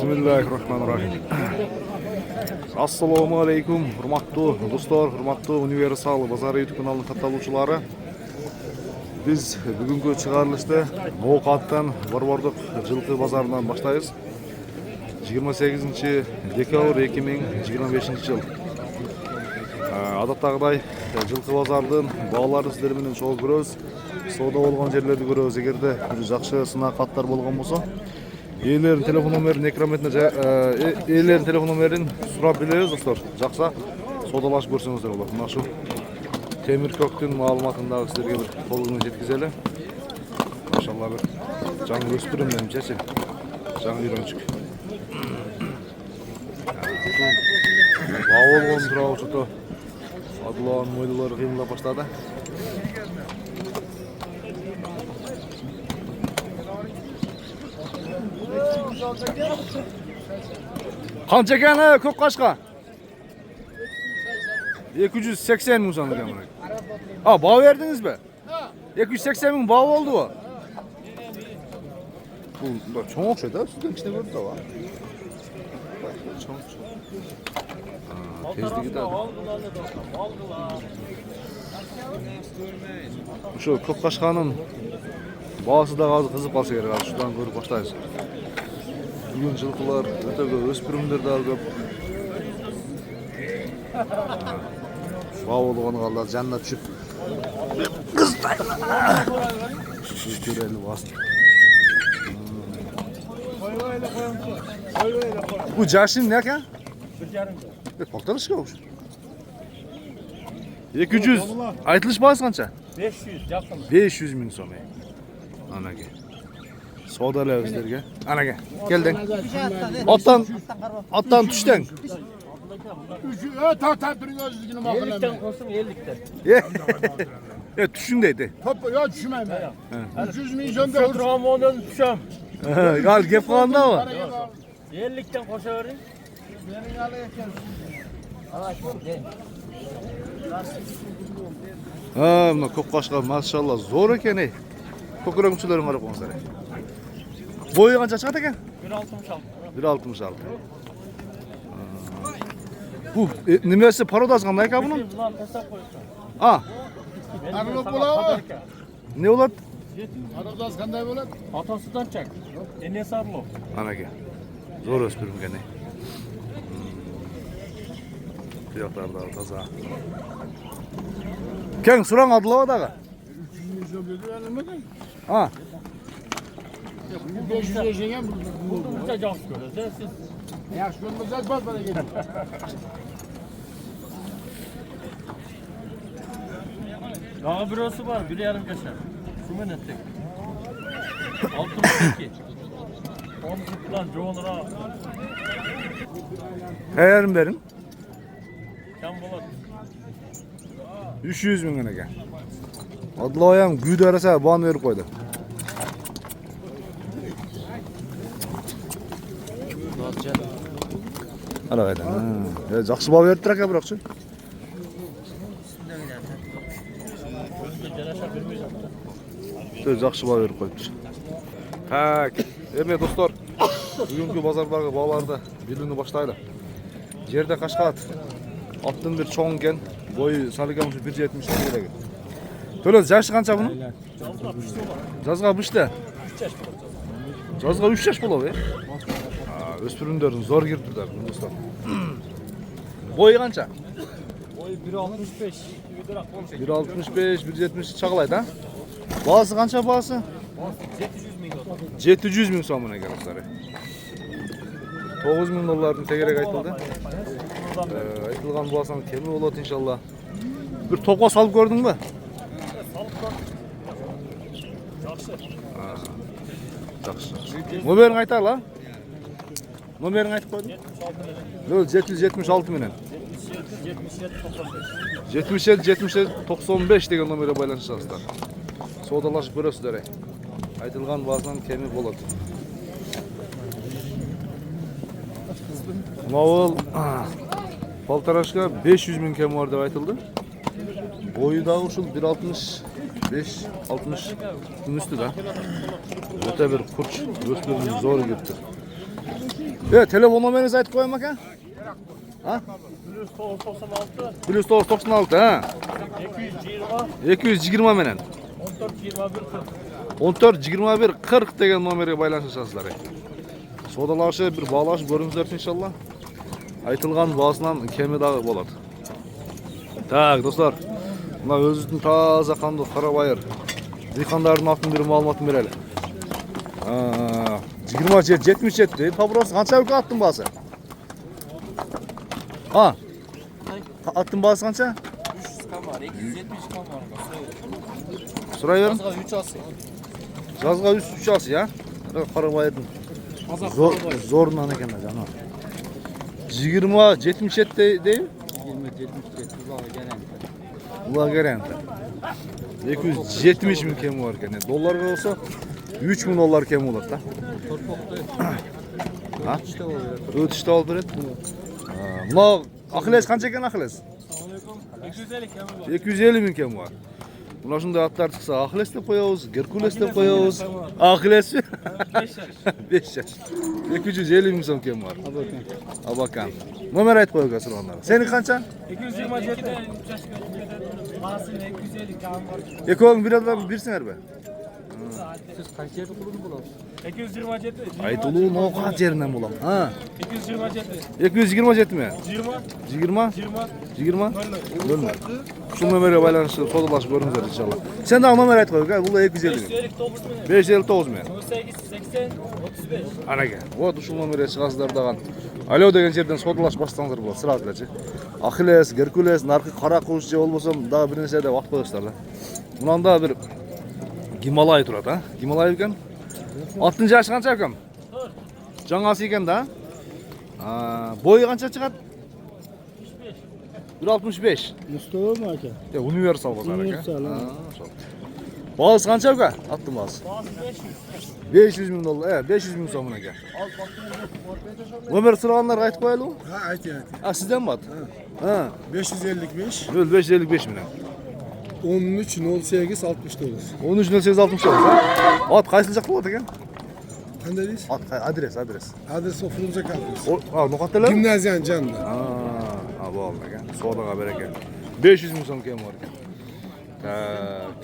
Bismillahirrahmanirrahim. Assalomu alaykum, hurmatli do'stlar, hurmatli Universal Bozor YouTube kanalining kattaluvchilari. Biz bugungi chiqarilishda Mo'qatdan bordik, Jilqi bozoridan boshlaymiz. 28-dekabr 2025-yil. Odatdagıday Jilqi bozoridan bog'larni sizlar bilan cho'g' ko'ramiz. Savdo bo'lgan yerlarni ko'ramiz. Agarda bir yaxshi sinoqatlar bo'lgan bo'lsa, Eylerin telefon numerini ekran etine, eylerin telefon numerini so'rab biliriz dostlar. Жақса sodalashib ko'rsangizdar bo'lar. Mana shu temir ko'kning ma'lumotini sizlarga bir qo'lingizdan yetkazayli. Maşallah bir жаңы o'spirim menimcha-chi. Жаңы үйренчик. Bavul turib o'tdi. Adlan mo'ylalar qiyinlab boshladi. Qancha ekan ko'k qashqa? 280 ming so'm ekan buni. Ha, baho berdingizmi? 280 ming baho oldi bu. Bu cho'ng o'xshaydi, sizdan kichkina ko'rdi va. Cho'ng. Tezligida. Shu ko'k qashqaning bahosi da hozir qizib qolsa kerak. Shundan ko'rib boshlaymiz. Bugün jilqilar o'ta ko'p, o'spirimlar da ko'p. Bavulg'on qollar jannat tushib. Ko'rayli bosdi. Bu jashin ne ekan? 1,5. To'xtalishga o'xsh. 200. Aytilish bahosi qancha? 500 yaqin. 500 ming so'm. Anaga. Sodalar bizlarga. Anaga, kelding. Otdan tushding. Tartib turing o'zligini ma'qullayman. 50 dan qo'shim 50 dan. Tushing deydi. Yo tushmayman. 300 ming so'mga turgan model tusham. Gal gap qolgandami? 50 dan qo'shavering. Mening hali ekan. Ha, mana ko'k qashqa maşallah zo'r ekan ey. Ko'kramchilaring qarab qo'yinglar. Boyu qancha chiqadi ekan? 1,66. 1,66. Bu nimasi parodasi qanday ekan buni? Ha. Arloq bo'ladi. Ne bo'ladi? Parodasi qanday bo'ladi? Otasidan chak. Enesi arloq. Anaga. Zo'r o'spirim ekan ey. Tuyoqlarda toza. Keng surang adlovadaga. 300 ming so'm dedi, nima? Ha. 500 yaşayan burada yaxşı görürüz. Siz yaxşı görmürseniz bas bana gelin. Daha bürosu var, 1,5 kaşar. Şu menettik. 62. 10 lan Joğun'a. Hayarım verin. Kam bolat. 300 ming ekan. Adloyam guyda arasa bon berib qo'ydi. Ana qayda. Yaxshi baho beribdir aka biroqchi. Yaxshi baho berib qo'yibdi. Tak, endi do'stlar, bugungi bozordagi baholarda bilini boshlaydi. Yerda Qashqat otdan bir cho'ng ekan, bo'yi salgan 170 kerak. To'la yashi qancha buni? Jazg'a 5ta. Jazg'a 3 yash bo'ladi. O'spirimlarning zo'r kirib turadi do'stlar. Bo'yi qancha? Boyu 1,65. 1,65, 1,70 chaqlaydi, ha? Bahosi qancha bahosi? 700 ming. 700 ming so'm ekan do'stlar. 9 ming dollarning tegerek aytildi. Aytilgan bahosini kemi bo'ladi inshaalloh. Bir to'qqa solib ko'rdingmi? Solib ko'rdim. Yaxshi. Yaxshi. Nomerini aytayla. Nomerini aytib qo'ydim. 776 menen. 77 95 degan nomerga baylanishasizlar. Sodalashib ko'rasizlar. Aytilgan bahosdan kemi bo'ladi. Mavul paltarashga 500 ming kemi bor deb aytildi. Boyidagi ushul 1,65 60 üstü da. Öte bir kurç, gösterinin zor gitti. Telefon numarayınızı aytib qo'yaymi aka? Ha? +96 +996 ha. 220 220 menen. 14 21 40 14 21 40 degan nomerga байланышасыздар. Содалашы bir bağlaş görüңүздөр inşallah. Айтылган баасынан кеми дагы болот. Так, достор. Мына өзүбүздүн таза кандуу кара байыр. Дыйкандардын атын бир маалыматын берели. 27 вопрос канча өлкө аттын баасы? Аттын баасы канча? 300 kan var, 270 kan var. Сурай бериң. Yazga 3 asıl. Жазга 3 ас ya. Кара байырдын зорунан экен да жана. 20-77 дейм. 20-77 uzağa gelen. Ular gelen. 270 bin kemi var eкен. Dollarga olsa 3 bin dollar kemi olur da. Torpakta. Ha? İşte oluyor. Ötüşte aldı ret. Buna Akhiles kança eken Akhiles? 250 bin kemi var. Buna şunda atlar çıksa Akhiles de koyuyoruz, Herkules de koyuyoruz. Akhiles mi? 5 yaş. 250 bin son kemi var. Abakan. Nomer ayt koyuyorsun onlara. Senin kança? 227 Bağısıyla 250 kan var. Ekoğun bir adam birsin be. Siz kaç yerde kurulu bulalım? 227 Aytuluğun o kaç yerinden bulam. Ha. 227 227 mi? 20 20? 20 20? Bölme. Şu numara baylanışı sodalaşıp görünüzler inşallah. Sen daha numara ayt koy. Bu da 250 mi? 559 mu? 559 mu? 18 80 35 Ana gel. O şu numara çıkasızlar dağın. Alo degen yerden sodalaş başlanır bu sıra bilecek. Akhiles, Herkules, narkı kara kuş olmasam daha bir nese de vakt koyuşlar da. Bundan da bir Himalay turat ha. Himalay ekan. 6-cı yaş kança ekan? Жаңасы ekan da. Boyu kança çıkat? 1.65. Mustafa mı aka? Ya universal bazar aka. Universal, ha. Bağız kança aka? Attım bağız. 500 bin dolar. Evet 500 bin somuna aka. Ömer sıraganlar aytip koyalı mı? Ha aytı. Ha sizden mi at? Ha. 555 555 bin. 13 08 69. 13.860 ha. At kaysıl jaklı болады ekan? Qanday deysiz? At adres. Adres ofurumza kalmış. Noqatlar? Gimnaziyanın janında. Ha, bo'ldi ekan. Savdoga beraka. 500 ming so'm kam bor ekan. Tak.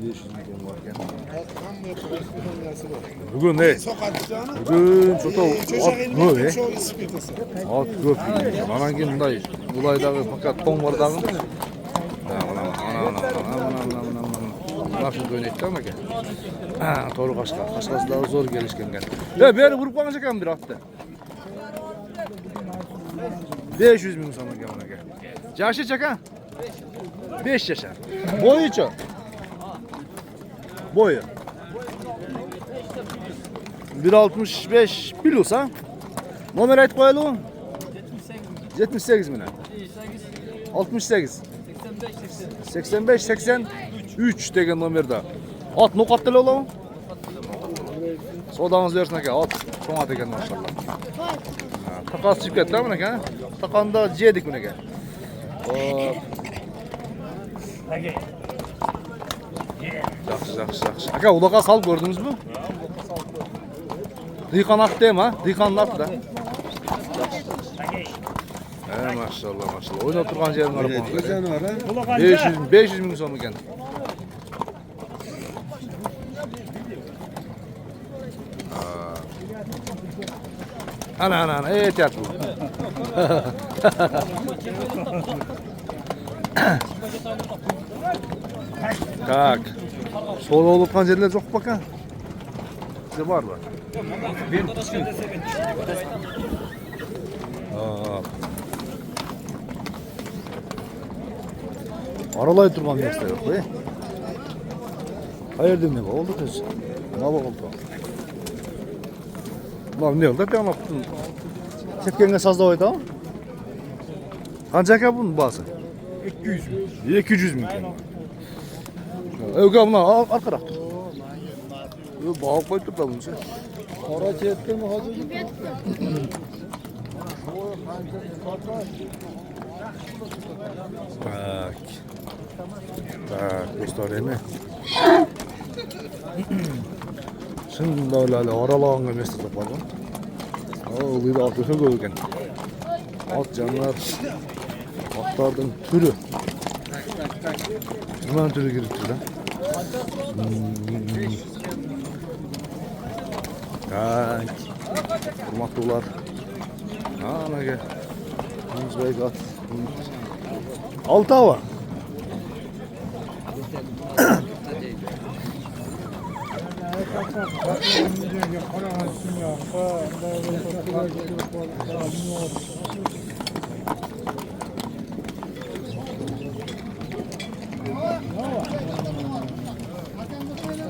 500 ming kam bor ekan. Bugun ne? Bugun çoto ko'p. Ot ko'p. Mana keyin bunday ulaydagi faqat to'ng bor dag'i. Nasıl dönekti ama ki? Toru kaşka. Kaşkası daha zor gelişken gel. Ya beni vurup kalacak hem bir hafta. 500 bin sonra gel ona gel. Yaşı çaka? 5 yaşa. Boyu çok. Boyu. 1.65 plus ha? Nomer ayt koyalım. 78 mi ne? 68. 85 83 degan nomerde. At noqatlı olalım. Sodamız versin aka. At soňa degan maşallah. Takas çıkıp ketdi mi aka? Takanda jedik mi aka? Yaxşı. Aka ulağa salып gördünüz mü? Dıykan at değil mi ha? Dıykan at da. Maşallah. Oyna oturgan yerin var bu. Gözden var ha. 500 bin so'm ekan. Ana, ehtiyat bu. Tak. Sola olup yerler yok bak ha. Size var mı? Aralay durman yoksa yok be. Hayırdır ne oldu kız? Ne oldu? Lan ne oldu? Ben yaptım. Sepkenge sazda oydu ama. Kancak ya bunun bazı? 200 bin. 200 bin. Öyle buna arkada. Bağ koyup da bunu. Para çetti mi hacı? Tak, dostlar değil mi? Şimdi öyle aralağın mesut yapalım. O bir de at öte koy ekan. At canlar. Atlardan türü. Hemen türü giripti da. Kaç. Hurmatlılar. Ana gel. Muzbek at. Altı hava.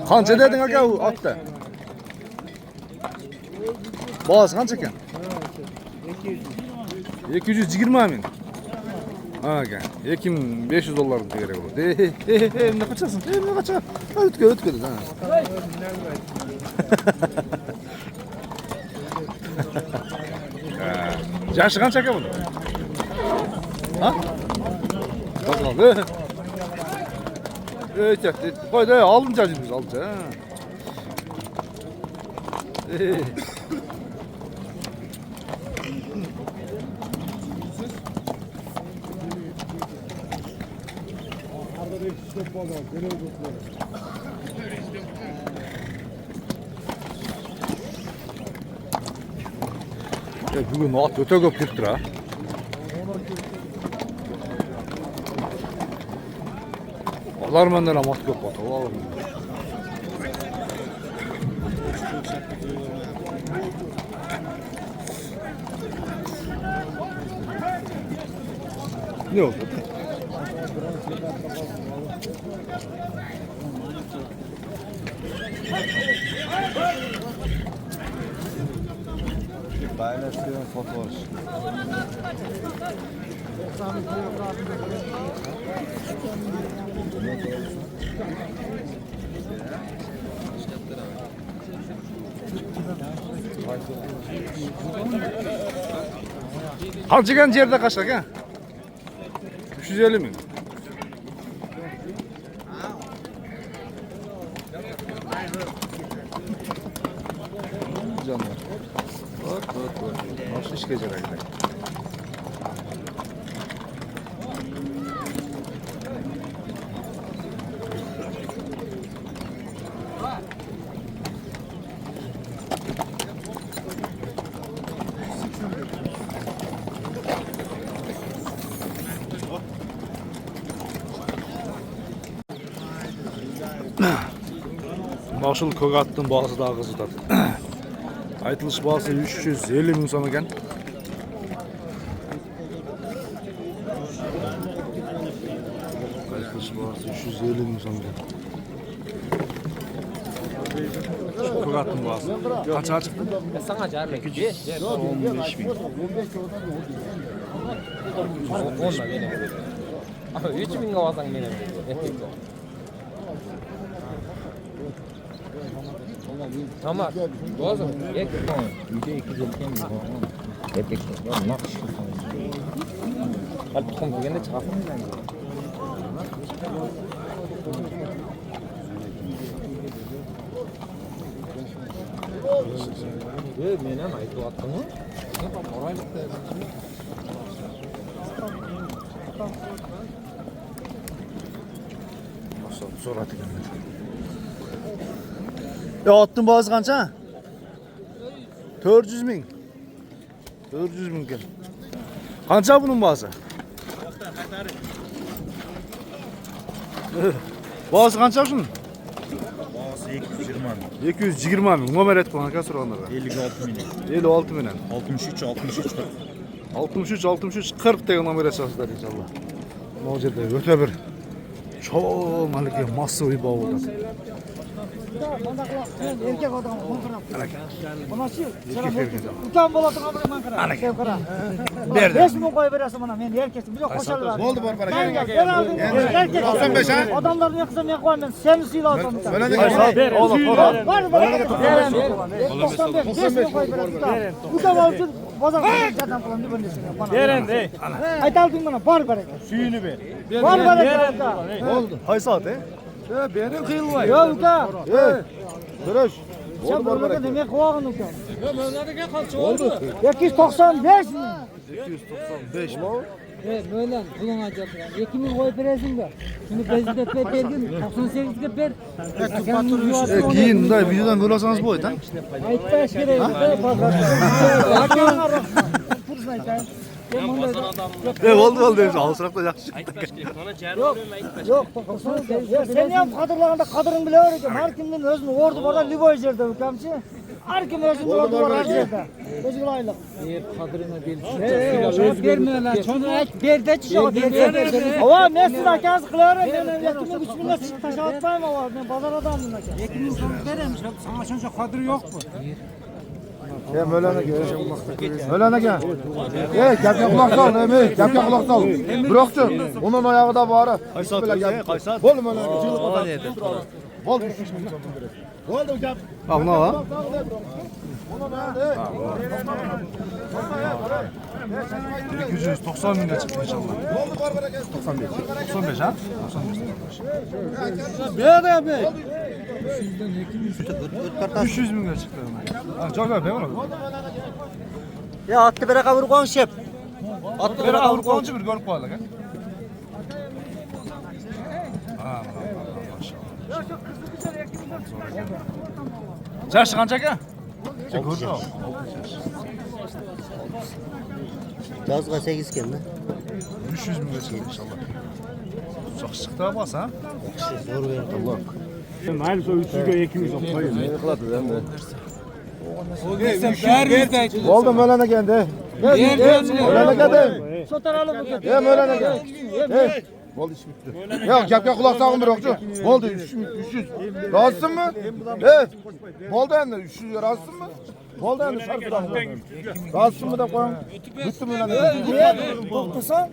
Qancha deding aka u otda? Bahası qancha ekan? 220 ming. Aka, 2500 dollar kerak bo'ladi. Nima qachasan? Nima qacha? O'tga ha. Yaşı qancha aka buni? Ha? Bakalım. Evet, qo'ydi, oldincha biz oldincha. Ya bugün at öte köp kiriptir ha. Alarmandan am at köp at. Ne oldu? Paylaştığım fotoğraf. Halçıgan yerde kaç lira? 350 ming. Canlar. Bak. Nasıl iş geceler yine? Başıl Kogat'ın bazı daha kızı tadı. Aytılış bazı 350 ming so'm ekan. Aytılış bazı 350 ming so'm ekan. Kogat'ın bazı. Qancha chiqdi? Sana jarli. 15 ming. 3 mingga olsang meni. Tamam. Bozum. Uyda 250 ming bor. Epek. Naqsh. Qalb tuxum kelganda chiqasan. Men ham aytyaptimi? So'radi ekanlar. Ya otning bahosi qancha? 400 ming. 400 ming ekan. Qancha buning bahosi? Bahosi qancha shunun? Bağısı 220 ming. 220 ming. Nomer aytib aka so'raganlarga. 56 milyon. 56 million. 63 40. 63 40 degan nomer aytsangizlar inshaalloh. Bu yerda o'ta bir cho'ng haligi massaviy bog' bo'ladi. Erkek adam manqirab. Bu nasıl? Erkek erkek. Utan bo'ladi qamri manqirab. Sevqira. Berdi. 5 ming qo'yib berasizmi mana men erkakni bir qo'shiladi. Bo'ldi bor baraka. Ben aldım. Erkek. 95 ha? Adamlarni yoqsam men qo'yaman. Seni siyladim. Bo'ladi. Var mı? 95 ming qo'yib berasiz. Utan uchun bozorga chiqadan pulni bo'lishini. Beren ey. Aytaldim mana bor baraka. Suyunu ber. Bor baraka. Bo'ldi. Qaysi soat? Benim kıyılmay. Yo uka. Duruş. Sen burada demek kovağın ekan. Ya Mevla'da kaç oldu? 295 mi? 295 mi? Böyle bulun acaba. 2000 koy versin de. Şimdi bezde per verdim. 98'e per. Keyin da videodan ko'rasangiz bo'ladi ha. Aytpash kerak. Pursni aytay. Oldu demiş. Alsıraqda yaxshi. Yo'q, sen ham qadrlaganda qadring bilaver ekan. Har kimning o'zini o'rni bor, liboy yerda ukamchi. Har kim o'zini o'rni bor har yerda. O'zinglaylik. Qadrini bilsin. Bermaylar. Choni ayt, berdachi shoh berdi. Ava, men siz akangiz qilaver. Men 2000 3 ming tashlab atmayman ava. Men bozor odamman aka. 2000 so'm beramiz. Sana shuncha qadri yo'qmi? Mevlana aka. Gapga quloq sol, gapga quloq sol. Biroqchi, uning oyog'ida bori. Qaysat. Bo'ldi mana jilib qo'yadi. Bo'ldi. Bo'ldi gap. Buna va? Buna 290 mingga chiqdi inshaalloh. Bo'ldi barbar aka. 95 ha? 95. Berdi abi. 300 mingga chiqdi. Joylar bemalol. Ya atni beraqa urib qo'ying shep. Atni beraqa urib qo'yingchi bir ko'rib qo'yaylik. Ha, maşallah. Yaşı qancha aka? Ko'rdi. Yozga 8 keldi. 300 mingga chiqdi inshaalloh. Yaxshi chiqdi bas ha? Zo'r berdi. Alloh. Mayli shu 300 ga 200 so'm qo'ying. Ne qiladi endi? Oldu Mevlana geldi. Mevlana geldi. Sotaralım bu kadar. Mevlana geldi. Oldu iş bitti. Yok gapga quloq solgin biroqchi. Bo'ldi 300. Rozisizmi? Bo'ldi endi 300 rozisizmi? Bo'ldi endi shartlar. Rozisizmi deb qo'ying. Bitti Mevlana. To'xtasan.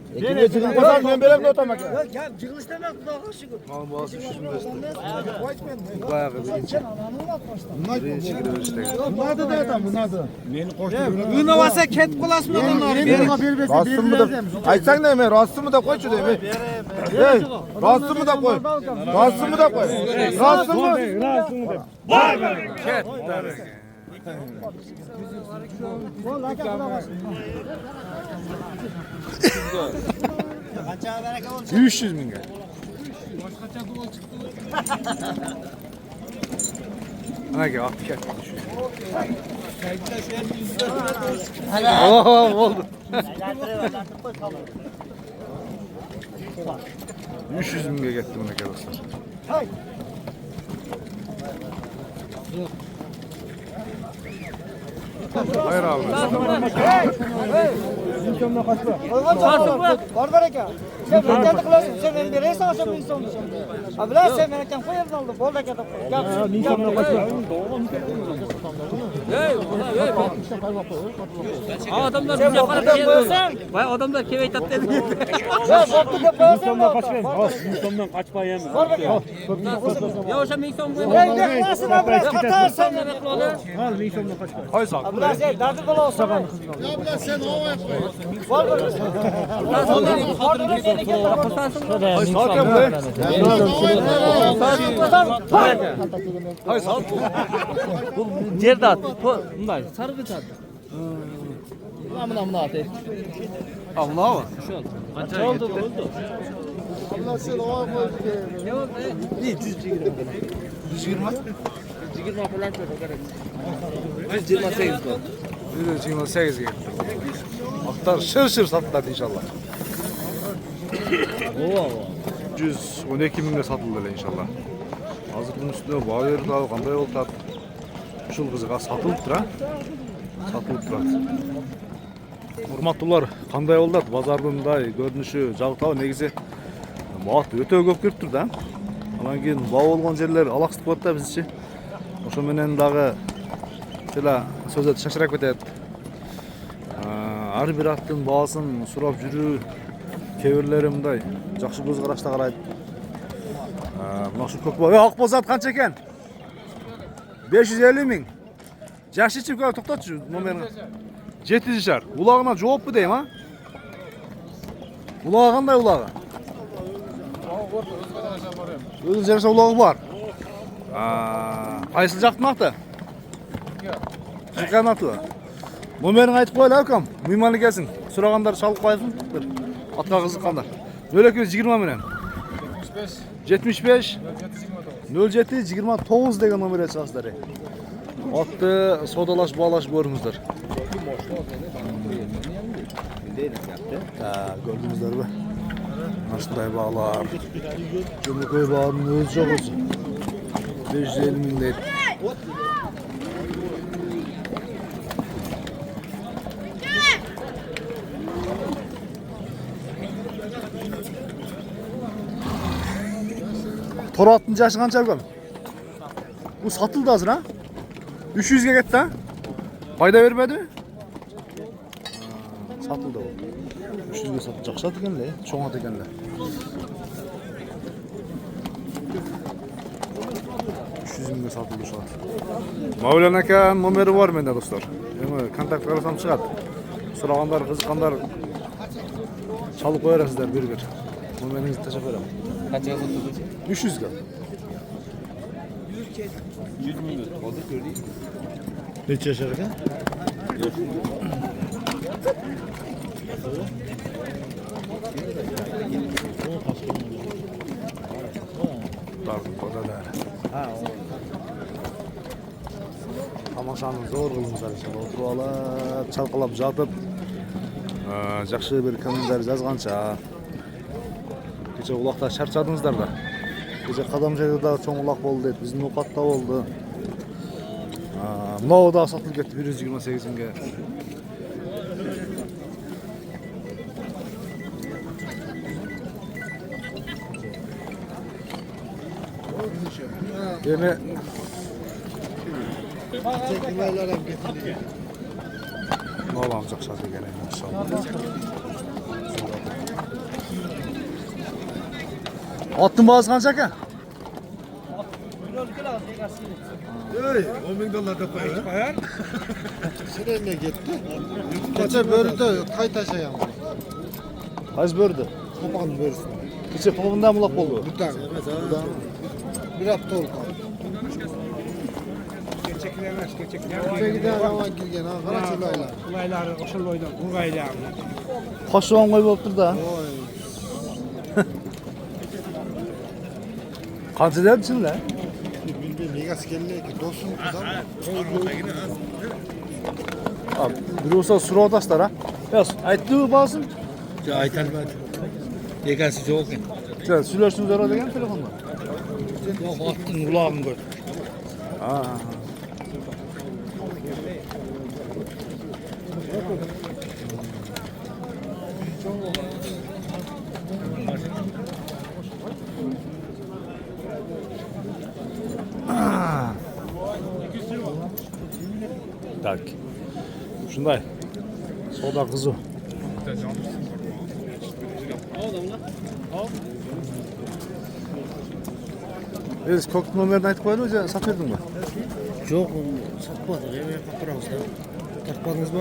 Qo'ysan men beramni o'taman aka. Gap jig'ilishdan xudoga shukr. Mal boğazı 300 mingga chiqdi. Bayağı birinchi. Birinchi kiraverishdi. Bunadi deyapman, bunadi. Unovasa ketib qolasizmi bunlar? Rozisizmi deb aytsang-da men rozisizmi deb qo'ychi deyman. Rozisizmi deb qo'y. Rozisizmi deb qo'y. Rozisizmi? Bo'l aka xudoga shukr. 300 mingga. Aka vaqti ketdi. Oldu. 300 mingga ketdim aka dostlar. Hayır abi. Barbar aka. Sen menga qilasan, sen men beraysan o'sha 1000 so'mni. Abla sen men akam qo'yib oldi. Bo'ldi aka deb qo'y. Gap 1000 so'mni qo'y. Adamlar bize qarab kelsan. Vay adamlar kim aytadi dedi. Ya bo'pti deb qo'yasan. 100 so'mdan qochmaymiz. Barbar aka. Ya o'sha 1000 so'm qo'y. Ey qilasan abla, qatarsan. Al 1000 so'mdan qochma. Qaysi? Abla sen dardi bola olsan. Abla sen ovaya qo'y. Barbar aka. Yerda at. Bunday sargı at. Buna at. Allah mı? Qancha oldu? Abla sen ovaya qo'y. 120. 20 falan kerak. 128 ga ketdi. Aktar şır satıladi inşallah. 112 mingga satıldı inşallah. Hazır bunun üstüne bağ verdi abi, qanday oldu? Şul qiziq satılıp tura. Satılıp turadi. Hurmatlılar, qanday oldu? Bazarınday görünüşü, jagtao negizi багат өтө көп кирип турду. Анан кийин баа болгон жерлер алаксытып коет да бизчи. Ошо менен дагы сила сөзөт шашырап кетет. Ар бир аттын баасын сурап жүрүү кээ бирлери мындай жакшы көз карашта карайт. Мына ушу көк баа ак бозат канча экен? 550 миң. Жакшы чипка токтотчу номерин. 7 шар. Улагына жооппу дейм, а? Улага кандай улага? Өзү жараша улагы бар. Кайсы жактын аты? Kırkan atı. Numerini aytıp koyla akam. Muymanlı gelsin. Suraganlar çalıp koysun. Bir. Atla kızıkanlar. Böyle ki 20 menen. 75 07 29 деген номерге чыгасыздар. Atты sodalaş bağlaş görüңүздөр. Gördünüzler mi? Aşağıday bağlar. Cumhurköy bağının özü çok olsun. 550 min değil. Tor 6. yaşı kança algam? Bu satıldı hazır ha? 300'ge gitti ha? Fayda vermedi mi? Satıldı o. 300'ge satılacak. Şat ekenler, çoğun at ekenler. 300 binge satıldı şu an. Mavlan aka numeri var mende dostlar. Kontakt karasam çıkat. Suraganlar, kızıkanlar çalıp koyarasızlar bir. Numerinizi teşekkür ederim. Kaçga satıldı? 300 ga. 100 ming hozir ko'rdik. Necha yashar ekan? Тамашаны зор кылыңыздар иншалла. Отуруп алып, чалкалап жатып, жакшы бир комментарий жазганча. Кече улакта чарчадыңыздар да. Кече кадам жерде да чоң улак болду дейт, биздин укатта болду. Мынау да сатылып кетти 128 миңге. Эми Nolam жакшы экен иншалла. Аттын баасы канча экен? $10,000 da koyar. Şuraya gitti. Kaça bördü, tay taşayan. Kayсы bördü? Kopağın börsün. Kечe тобунда мулак болду. Butan. Bir hafta oldu. Geçekler gider hava girgen ha. Kara çulaylar. Ulaylar oşul oydan Urgaylar. Koşuğun koy boluptur da. Oy. Kança derdisin la? Bilmiyorum. Megas geldi ki dostum adam. Abi, bir olsa surataslar ha. Yaz, aytdı basın. Aytolmaydi. Egasi yo'q ekan. Sen sülersiniz herhalde degan telefonda. Yo'q, otning ulog'ini ko'rdik. Ha. Так. Şunday. Soda kızı. Biz koktu numarini aytıp koydun mu? Sat verdin mi? Yok, satmadık. Eve kapıramız da. Takmadınız mı?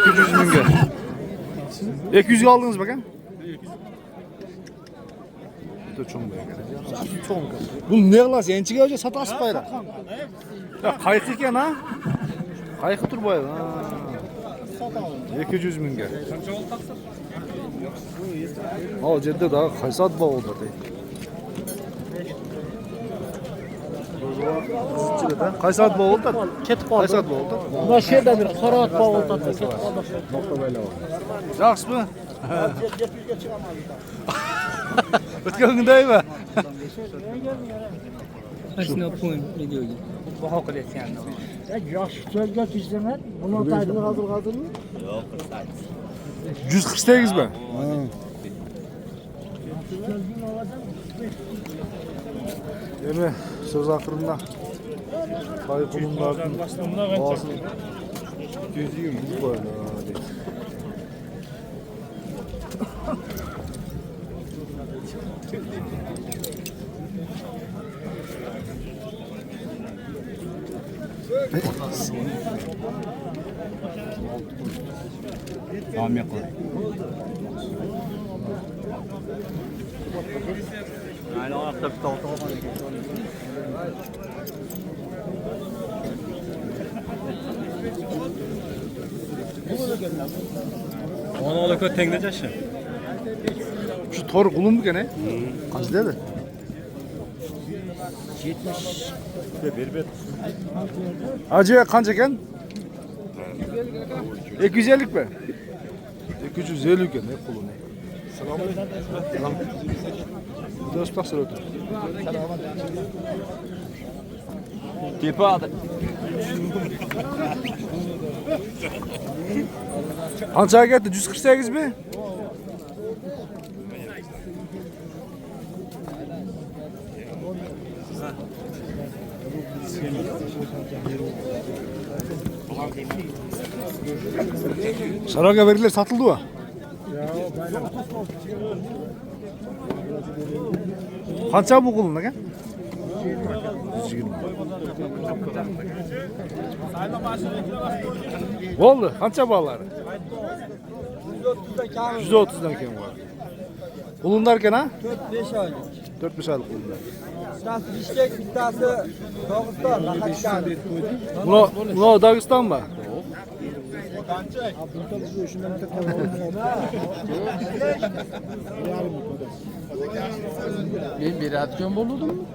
200 mingge. 200 aldınız bakın. Bu da çoğun böyle. Bu ne kılas? Ençige hoca satasın bayra. Ya kayık eken ha? Kayık tur bayra. 200 mingge. Al жерде дагы кайсы ат болду дейт. Кайсы ат болду? Ketip kaldı. Кайсы ат болду? Buna şeyde bir kara at bağlı ketip kaldı. Жакшысызбы? Өткөн күндөйбү? Ashuni olib qo'ying videoga. Baho qilyapsan. Yaş gölge çizdiler. Bunu taydın hazır mı? 148 mi? Emi söz akırında kayıpılımların bağısını gözüyüm bu böyle değil. Tamam yakala. Yani ayakta bir tavuk var. Onu ola kötengde yaşa. Şu tor kulun mu gene? Kaç dedi? 70. Hacı kanca eken? 250 mi? 250 eken ne kulu ne? Selam. Biraz bak söyle. Tepe adı. Kança geldi? 148 mi? Sarayga veriler satıldı mı? Kança bu kulun ne? 120. Oldu. Kança bağları? 130'dan kim var? Kulun derken ha? 4-5 aylık. 4-5 aylık kulunlar. Bir tanesi Bişkek, bir tanesi Dağıstan, Lakaçkan. Buna Dağıstan mı? Ben bir atacağım buldum.